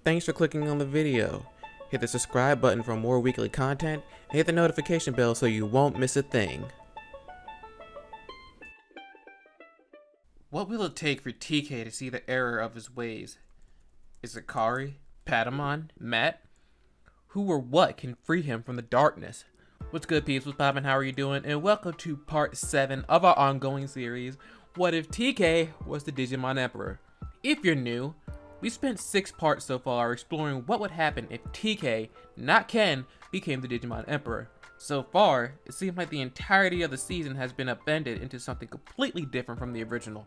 Thanks for clicking on the video. Hit the subscribe button for more weekly content and hit the notification bell so you won't miss a thing. What will it take for TK to see the error of his ways? Is it Kari, Patamon, Matt? Who or what can free him from the darkness? What's good, peeps? What's poppin'? How are you doing? And welcome to part 7 of our ongoing series, What If TK Was the Digimon Emperor? If you're new, we spent 6 parts so far exploring what would happen if TK, not Ken, became the Digimon Emperor. So far, it seems like the entirety of the season has been upended into something completely different from the original,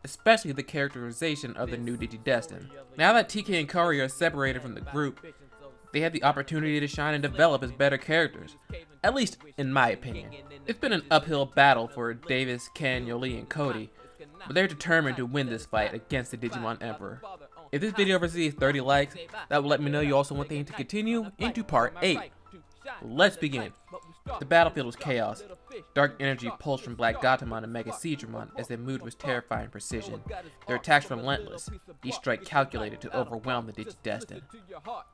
especially the characterization of the new Digidestin. Now that TK and Kari are separated from the group, they had the opportunity to shine and develop as better characters, at least in my opinion. It's been an uphill battle for Davis, Ken, Yoli, and Cody, but they're determined to win this fight against the Digimon Emperor. If this video receives 30 likes, that will let me know you also want things to continue into part 8. Let's begin. The battlefield was chaos. Dark energy pulsed from Black Gatomon and Mega Seadramon as their mood was terrifying precision. Their attacks were relentless, each strike calculated to overwhelm the Digidestin.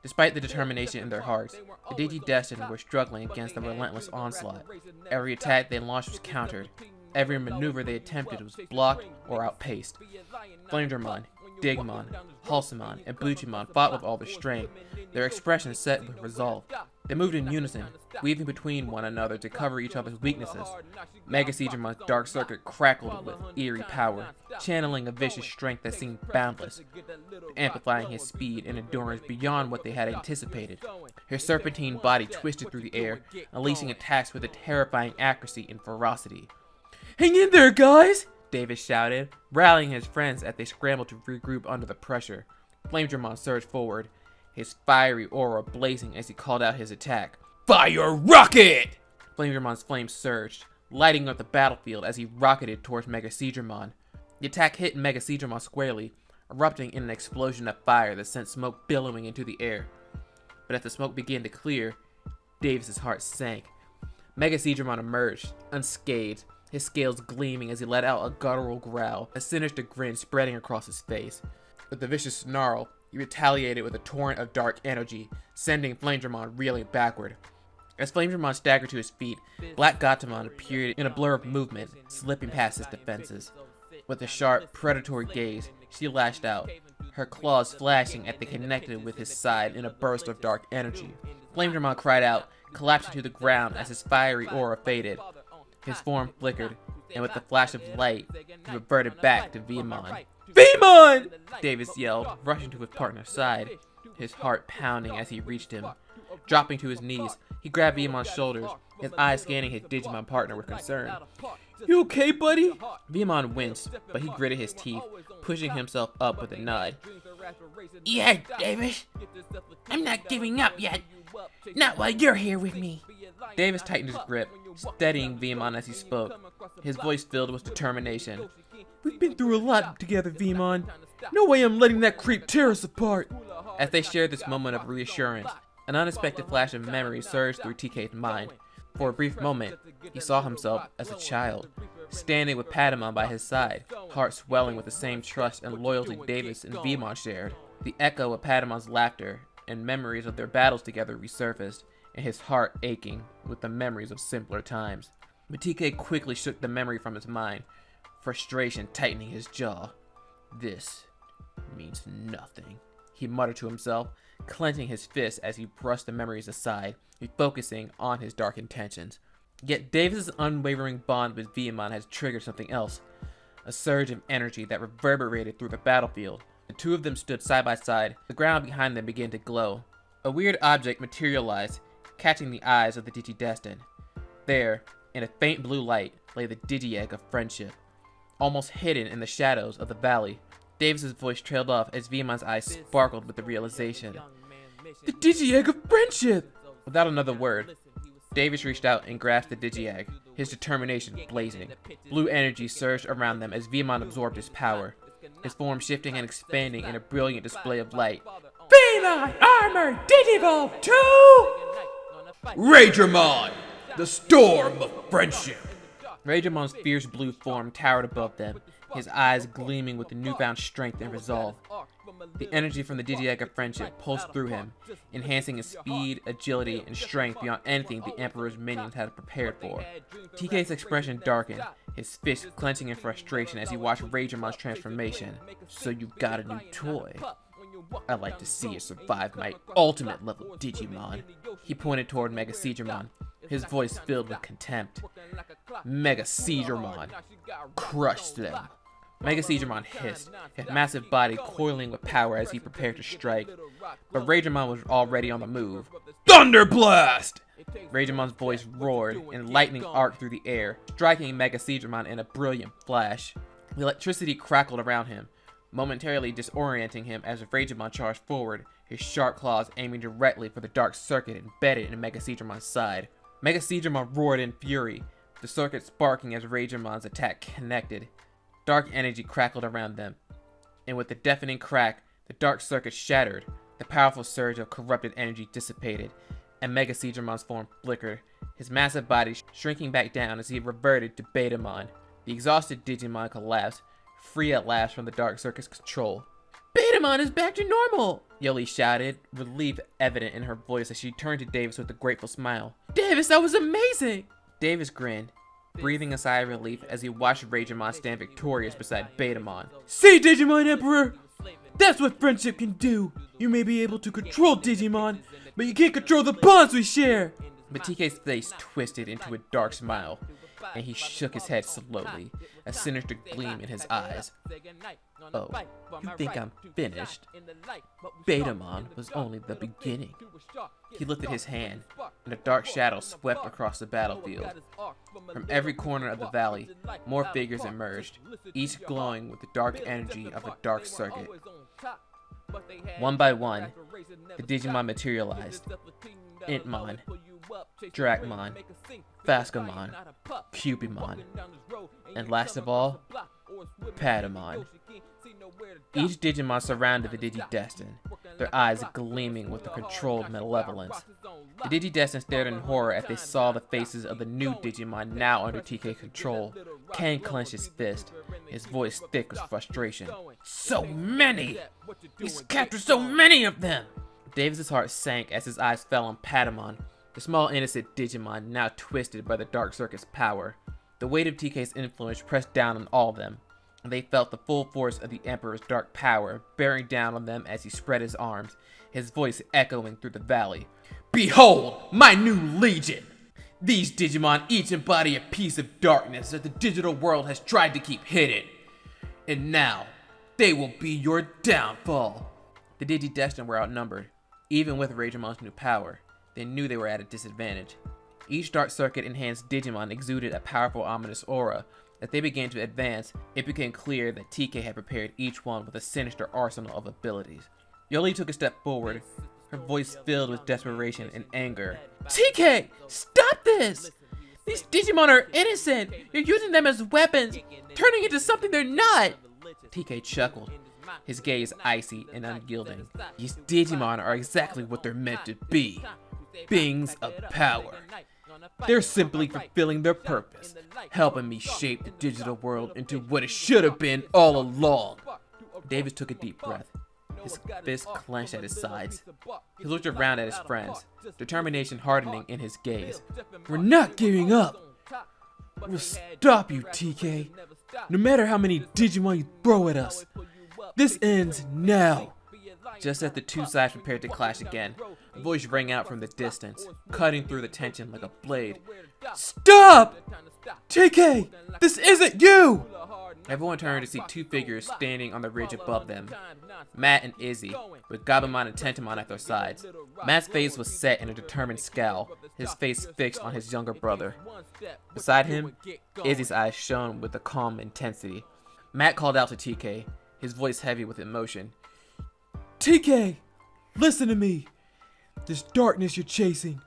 Despite the determination in their hearts, the Digidestin were struggling against the relentless onslaught. Every attack they launched was countered. Every maneuver they attempted was blocked or outpaced. Flamedramon, Digimon, Halsamon, and Bluchimon fought with all their strength, their expressions set with resolve. They moved in unison, weaving between one another to cover each other's weaknesses. Mega Seadramon's dark circuit crackled with eerie power, channeling a vicious strength that seemed boundless, amplifying his speed and endurance beyond what they had anticipated. His serpentine body twisted through the air, unleashing attacks with a terrifying accuracy and ferocity. "Hang in there, guys!" Davis shouted, rallying his friends as they scrambled to regroup under the pressure. Flamedramon surged forward, his fiery aura blazing as he called out his attack. "Fire rocket!" Flamedramon's flames surged, lighting up the battlefield as he rocketed towards Mega Seadramon. The attack hit Mega Seadramon squarely, erupting in an explosion of fire that sent smoke billowing into the air. But as the smoke began to clear, Davis's heart sank. Mega Seadramon emerged, unscathed, his scales gleaming as he let out a guttural growl, a sinister grin spreading across his face. With a vicious snarl, he retaliated with a torrent of dark energy, sending Flamedramon reeling backward. As Flamedramon staggered to his feet, Black Gatomon appeared in a blur of movement, slipping past his defenses. With a sharp, predatory gaze, she lashed out, her claws flashing as they connected with his side in a burst of dark energy. Flamedramon cried out, collapsing to the ground as his fiery aura faded. His form flickered, and with the flash of light, he reverted back to Vemon. "Vemon!" Davis yelled, rushing to his partner's side, his heart pounding as he reached him. Dropping to his knees, he grabbed Vemon's shoulders, his eyes scanning his Digimon partner with concern. "You okay, buddy?" Vemon winced, but he gritted his teeth, pushing himself up with a nod. "Yeah, Davis. I'm not giving up yet. Not while you're here with me." Davis tightened his grip, steadying Vemon as he spoke, his voice filled with determination. "We've been through a lot together, Vemon. No way I'm letting that creep tear us apart." As they shared this moment of reassurance, an unexpected flash of memory surged through TK's mind. For a brief moment, he saw himself as a child, standing with Patamon by his side, heart swelling with the same trust and loyalty Davis and Vemon shared. The echo of Patamon's laughter and memories of their battles together resurfaced, and his heart aching with the memories of simpler times. But TK quickly shook the memory from his mind, frustration tightening his jaw. "This means nothing," he muttered to himself, clenching his fist as he brushed the memories aside, refocusing on his dark intentions. Yet Davis's unwavering bond with Vemon had triggered something else, a surge of energy that reverberated through the battlefield. The two of them stood side by side, the ground behind them began to glow. A weird object materialized, catching the eyes of the Digidestin. There, in a faint blue light, lay the Digi-Egg of friendship, almost hidden in the shadows of the valley. Davis's voice trailed off as Vemon's eyes sparkled with the realization. "The Digi-Egg of friendship!" Without another word, Davis reached out and grasped the Digi-Egg, his determination blazing. Blue energy surged around them as Vemon absorbed his power, his form shifting and expanding in a brilliant display of light. "Feline Armor Digivolve 2! Ragemon, the storm of friendship!" Ragemon's fierce blue form towered above them, his eyes gleaming with the newfound strength and resolve. The energy from the Digi-Egg of friendship pulsed through him, enhancing his speed, agility, and strength beyond anything the Emperor's minions had prepared for. TK's expression darkened, his fist clenching in frustration as he watched Ragemon's transformation. So you've got a new toy. I'd like to see you survive my ultimate level Digimon. He pointed toward Mega Seadramon, his voice filled with contempt. Mega Seadramon, crush them. Mega Seadramon hissed, his massive body coiling with power as he prepared to strike. But Ragemon was already on the move. Thunder Blast! Ragemon's voice roared, and lightning arced through the air, striking Mega Seadramon in a brilliant flash. The electricity crackled around him, momentarily disorienting him as Ragemon charged forward, his sharp claws aiming directly for the dark circuit embedded in Mega Seadramon's side. Mega Seadramon roared in fury, the circuit sparking as Ragemon's attack connected. Dark energy crackled around them, and with the deafening crack, the dark circuit shattered, the powerful surge of corrupted energy dissipated, and Mega Seadramon's form flickered, his massive body shrinking back down as he reverted to Betamon. The exhausted Digimon collapsed, free at last from the dark circuit's control. Betamon is back to normal! Yoli shouted, relief evident in her voice as she turned to Davis with a grateful smile. Davis, that was amazing! Davis grinned, breathing a sigh of relief as he watched Ragemon stand victorious beside Betamon. See, Digimon Emperor? That's what friendship can do. You may be able to control Digimon, but you can't control the bonds we share. But TK's face twisted into a dark smile, and he shook his head slowly, a sinister gleam in his eyes. Oh, you think I'm finished? Betamon was only the beginning. He lifted his hand, and a dark shadow swept across the battlefield. From every corner of the valley, more figures emerged, each glowing with the dark energy of a dark circuit. One by one, the Digimon materialized. Intmon, Dracmon, Fascomon, Cupimon, and last of all, Patamon. Each Digimon surrounded the Digidestined, their eyes gleaming with a controlled malevolence. The Digidestined stared in horror as they saw the faces of the new Digimon now under TK control. Ken clenched his fist, his voice thick with frustration. So many! He's captured so many of them! Davis's heart sank as his eyes fell on Patamon, the small innocent Digimon now twisted by the Dark Circuit's power. The weight of TK's influence pressed down on all of them, and they felt the full force of the Emperor's dark power bearing down on them as he spread his arms, his voice echoing through the valley. Behold, my new legion! These Digimon each embody a piece of darkness that the digital world has tried to keep hidden. And now, they will be your downfall. The Digidestined were outnumbered. Even with Ragemon's new power, they knew they were at a disadvantage. Each dark circuit enhanced Digimon exuded a powerful ominous aura. As they began to advance, it became clear that TK had prepared each one with a sinister arsenal of abilities. Yoli took a step forward, her voice filled with desperation and anger. TK! Stop this! These Digimon are innocent! You're using them as weapons, turning into something they're not! TK chuckled, his gaze icy and unyielding. These Digimon are exactly what they're meant to be. Beings of power. They're simply fulfilling their purpose, helping me shape the digital world into what it should have been all along. Davis took a deep breath, his fists clenched at his sides. He looked around at his friends, determination hardening in his gaze. We're not giving up. We'll stop you, TK. No matter how many Digimon you throw at us. This ends now. Just as the two sides prepared to clash again, a voice rang out from the distance, cutting through the tension like a blade. Stop! TK, this isn't you! Everyone turned to see two figures standing on the ridge above them. Matt and Izzy, with Gabumon and Tentamon at their sides. Matt's face was set in a determined scowl, his face fixed on his younger brother. Beside him, Izzy's eyes shone with a calm intensity. Matt called out to TK, his voice heavy with emotion. TK, listen to me. This darkness you're chasing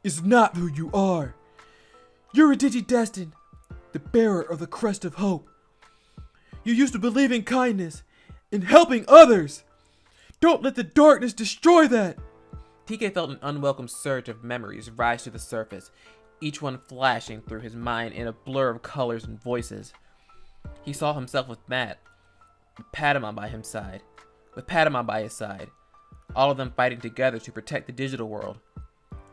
is not who you are. You're a Digidestined, the bearer of the Crest of Hope. You used to believe in kindness and helping others. Don't let the darkness destroy that. TK felt an unwelcome surge of memories rise to the surface, each one flashing through his mind in a blur of colors and voices. He saw himself with Matt, with Patamon by his side, with Patamon by his side, all of them fighting together to protect the digital world.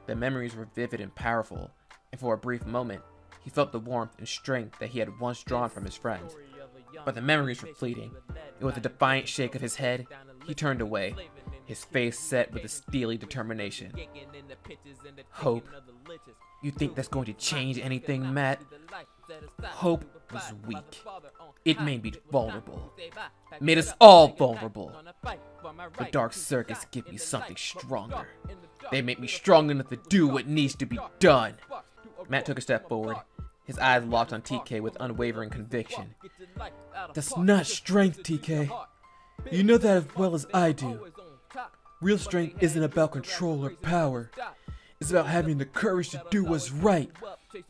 The memories were vivid and powerful, and for a brief moment, he felt the warmth and strength that he had once drawn from his friends. But the memories were fleeting, and with a defiant shake of his head, he turned away, his face set with a steely determination. Hope. You think that's going to change anything, Matt? Hope was weak. It made me vulnerable. Made us all vulnerable. The Dark Circuits give me something stronger. They make me strong enough to do what needs to be done. Matt took a step forward, his eyes locked on TK with unwavering conviction. That's not strength, TK. You know that as well as I do. Real strength isn't about control or power. It's about having the courage to do what's right,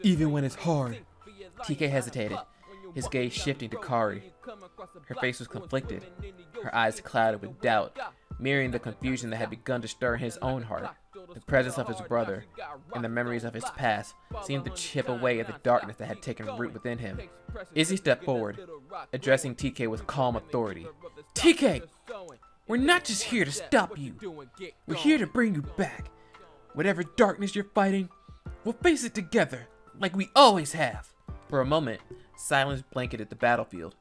even when it's hard. TK hesitated, his gaze shifting to Kari. Her face was conflicted, her eyes clouded with doubt, mirroring the confusion that had begun to stir in his own heart. The presence of his brother and the memories of his past seemed to chip away at the darkness that had taken root within him. Izzy stepped forward, addressing TK with calm authority. TK, we're not just here to stop you. We're here to bring you back. Whatever darkness you're fighting, we'll face it together, like we always have. For a moment, silence blanketed the battlefield.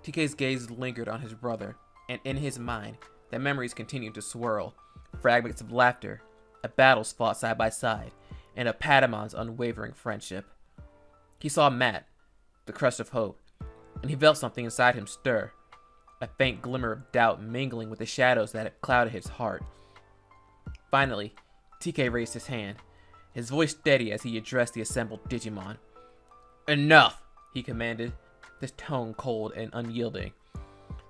TK's gaze lingered on his brother, and in his mind, the memories continued to swirl. Fragments of laughter, of battles fought side by side, and of Patamon's unwavering friendship. He saw Matt, the Crest of Hope, and he felt something inside him stir, a faint glimmer of doubt mingling with the shadows that had clouded his heart. Finally, TK raised his hand, his voice steady as he addressed the assembled Digimon. Enough, he commanded, his tone cold and unyielding.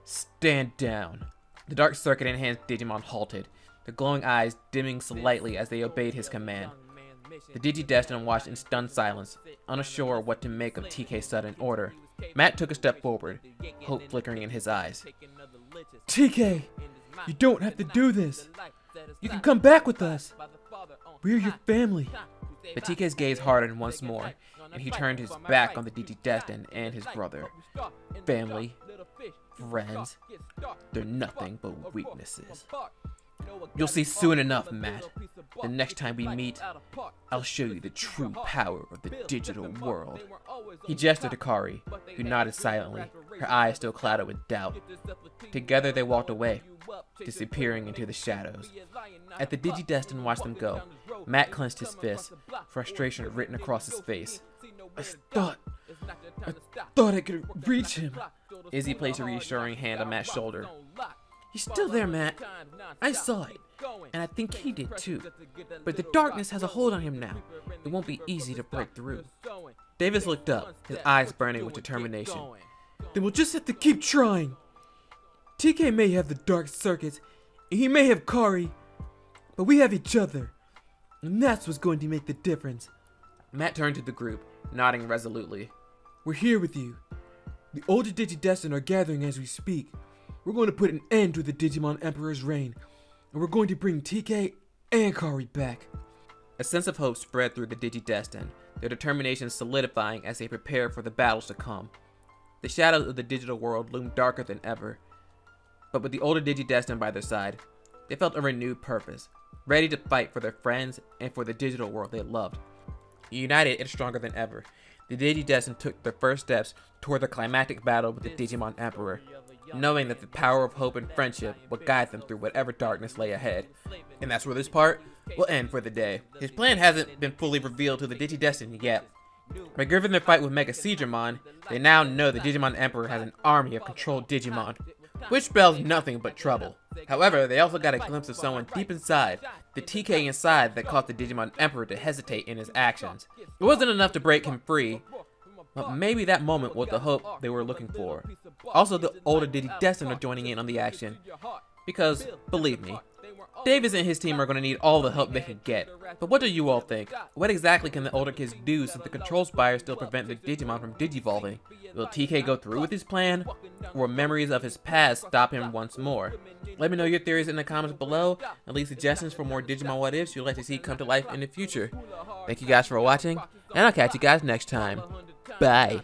Stand down. The dark circuit-enhanced Digimon halted, their glowing eyes dimming slightly as they obeyed his command. The Digidestined watched in stunned silence, unsure what to make of TK's sudden order. Matt took a step forward, hope flickering in his eyes. TK, you don't have to do this. You can come back with us. We're your family. But TK's gaze hardened once more, and he turned his back on the Digidestined and his brother. Family, friends, they're nothing but weaknesses. You'll see soon enough, Matt. The next time we meet, I'll show you the true power of the digital world. He gestured to Kari, who nodded silently, her eyes still clouded with doubt. Together they walked away, disappearing into the shadows. As the Digidestined watched them go, Matt clenched his fist, frustration written across his face. I thought I could reach him. Izzy placed a reassuring hand on Matt's shoulder. He's still there, Matt. I saw it, and I think he did too. But the darkness has a hold on him now. It won't be easy to break through. Davis looked up, his eyes burning with determination. Then we'll just have to keep trying. TK may have the dark circuits, and he may have Kari, but we have each other. And that's what's going to make the difference. Matt turned to the group, nodding resolutely. We're here with you. The older Digidestined are gathering as we speak. We're going to put an end to the Digimon Emperor's reign, and we're going to bring TK and Kari back. A sense of hope spread through the Digidestined, their determination solidifying as they prepared for the battles to come. The shadows of the digital world loomed darker than ever, but with the older Digidestined by their side, they felt a renewed purpose, ready to fight for their friends and for the digital world they loved. United and stronger than ever, the Digidestined took their first steps toward the climactic battle with the Digimon Emperor, knowing that the power of hope and friendship would guide them through whatever darkness lay ahead. And that's where this part will end for the day. His plan hasn't been fully revealed to the Digidestined yet, but given their fight with Mega Seadramon, they now know the Digimon Emperor has an army of controlled Digimon, which spells nothing but trouble. However, they also got a glimpse of someone deep inside, the TK inside that caused the Digimon Emperor to hesitate in his actions. It wasn't enough to break him free, but maybe that moment was the hope they were looking for. Also, the older Digidestined are joining in on the action, because, believe me, Davis and his team are going to need all the help they can get. But what do you all think? What exactly can the older kids do since the control spires still prevent the Digimon from digivolving? Will TK go through with his plan? Or will memories of his past stop him once more? Let me know your theories in the comments below, and leave suggestions for more Digimon what ifs you'd like to see come to life in the future. Thank you guys for watching, and I'll catch you guys next time. Bye.